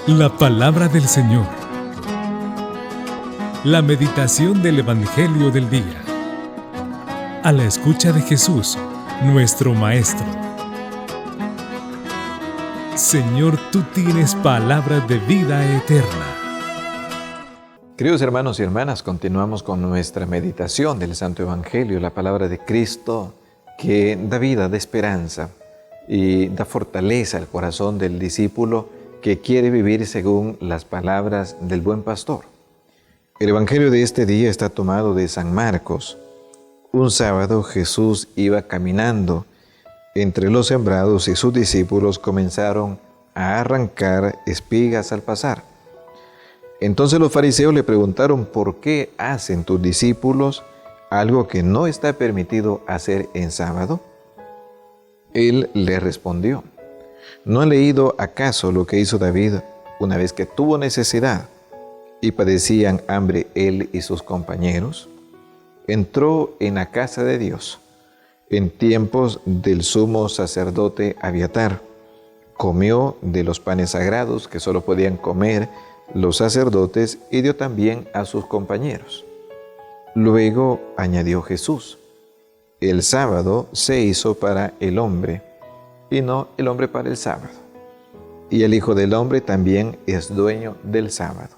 La palabra del Señor. La meditación del Evangelio del día. A la escucha de Jesús, nuestro Maestro. Señor, tú tienes palabras de vida eterna. Queridos hermanos y hermanas, continuamos con nuestra meditación del Santo Evangelio, la palabra de Cristo que da vida, da esperanza y da fortaleza al corazón del discípulo que quiere vivir según las palabras del buen pastor. El Evangelio de este día está tomado de San Marcos. Un sábado Jesús iba caminando entre los sembrados y sus discípulos comenzaron a arrancar espigas al pasar. Entonces los fariseos le preguntaron: ¿por qué hacen tus discípulos algo que no está permitido hacer en sábado? Él le respondió: ¿no han leído acaso lo que hizo David una vez que tuvo necesidad y padecían hambre él y sus compañeros? Entró en la casa de Dios en tiempos del sumo sacerdote Abiatar. Comió de los panes sagrados que solo podían comer los sacerdotes y dio también a sus compañeros. Luego añadió Jesús: el sábado se hizo para el hombre y no el hombre para el sábado. Y el Hijo del Hombre también es dueño del sábado.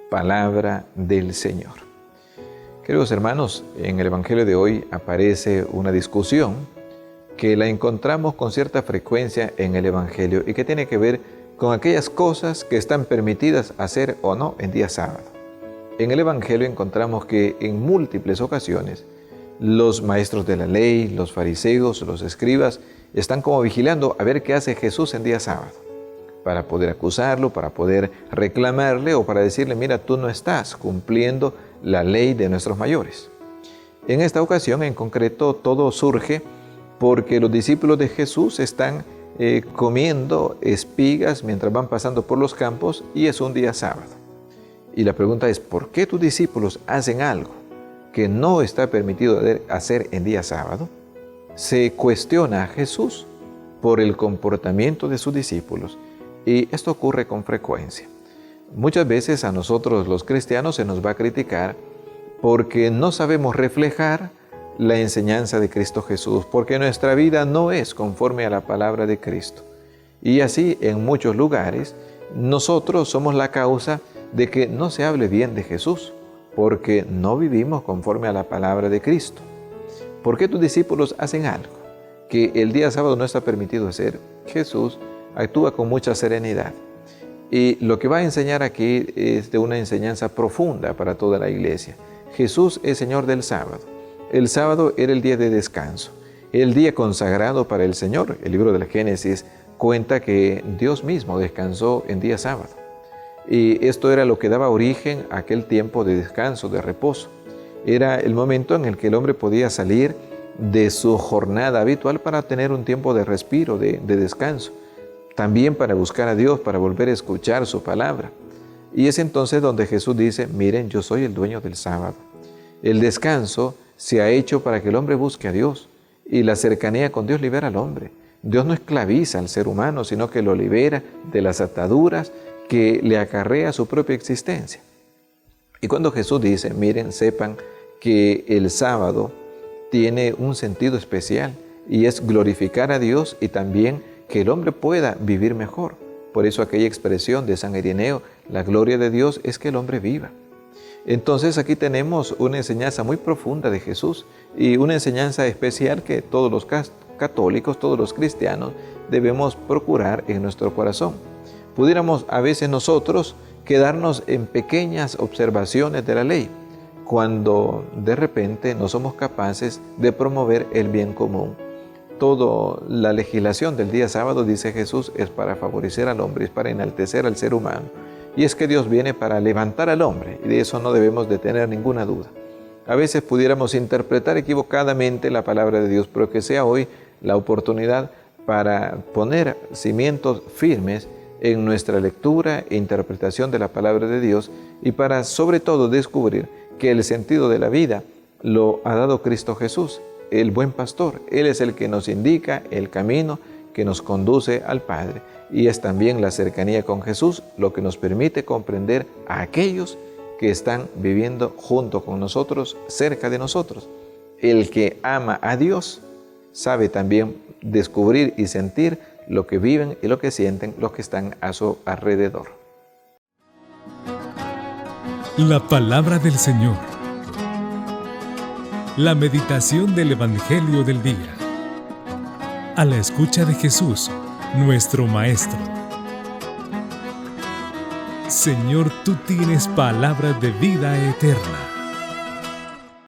Palabra del Señor. Queridos hermanos, en el Evangelio de hoy aparece una discusión que la encontramos con cierta frecuencia en el Evangelio y que tiene que ver con aquellas cosas que están permitidas hacer o no en día sábado. En el Evangelio encontramos que en múltiples ocasiones los maestros de la ley, los fariseos, los escribas, están como vigilando a ver qué hace Jesús en día sábado, para poder acusarlo, para poder reclamarle o para decirle: mira, tú no estás cumpliendo la ley de nuestros mayores. En esta ocasión en concreto todo surge porque los discípulos de Jesús están comiendo espigas mientras van pasando por los campos y es un día sábado. Y la pregunta es: ¿por qué tus discípulos hacen algo que no está permitido hacer en día sábado? Se cuestiona a Jesús por el comportamiento de sus discípulos y esto ocurre con frecuencia. Muchas veces a nosotros los cristianos se nos va a criticar porque no sabemos reflejar la enseñanza de Cristo Jesús, porque nuestra vida no es conforme a la palabra de Cristo. Y así en muchos lugares nosotros somos la causa de que no se hable bien de Jesús, porque no vivimos conforme a la palabra de Cristo. ¿Por qué tus discípulos hacen algo que el día sábado no está permitido hacer? Jesús actúa con mucha serenidad. Y lo que va a enseñar aquí es de una enseñanza profunda para toda la iglesia. Jesús es Señor del sábado. El sábado era el día de descanso, el día consagrado para el Señor. El libro del Génesis cuenta que Dios mismo descansó en día sábado. Y esto era lo que daba origen a aquel tiempo de descanso, de reposo. Era el momento en el que el hombre podía salir de su jornada habitual para tener un tiempo de respiro, de descanso. También para buscar a Dios, para volver a escuchar su palabra. Y es entonces donde Jesús dice: miren, yo soy el dueño del sábado. El descanso se ha hecho para que el hombre busque a Dios y la cercanía con Dios libera al hombre. Dios no esclaviza al ser humano, sino que lo libera de las ataduras que le acarrea su propia existencia. Y cuando Jesús dice: miren, sepan que el sábado tiene un sentido especial y es glorificar a Dios y también que el hombre pueda vivir mejor. Por eso aquella expresión de San Ireneo: la gloria de Dios es que el hombre viva. Entonces aquí tenemos una enseñanza muy profunda de Jesús y una enseñanza especial que todos los católicos, todos los cristianos debemos procurar en nuestro corazón. Pudiéramos a veces nosotros quedarnos en pequeñas observaciones de la ley, cuando de repente no somos capaces de promover el bien común. Toda la legislación del día sábado, dice Jesús, es para favorecer al hombre, es para enaltecer al ser humano. Y es que Dios viene para levantar al hombre, y de eso no debemos de tener ninguna duda. A veces pudiéramos interpretar equivocadamente la palabra de Dios, pero que sea hoy la oportunidad para poner cimientos firmes en nuestra lectura e interpretación de la palabra de Dios y para sobre todo descubrir que el sentido de la vida lo ha dado Cristo Jesús, el buen pastor. Él es el que nos indica el camino que nos conduce al Padre. Y es también la cercanía con Jesús lo que nos permite comprender a aquellos que están viviendo junto con nosotros, cerca de nosotros. El que ama a Dios sabe también descubrir y sentir lo que viven y lo que sienten los que están a su alrededor. La palabra del Señor. La meditación del Evangelio del día. A la escucha de Jesús, nuestro Maestro. Señor, tú tienes palabras de vida eterna.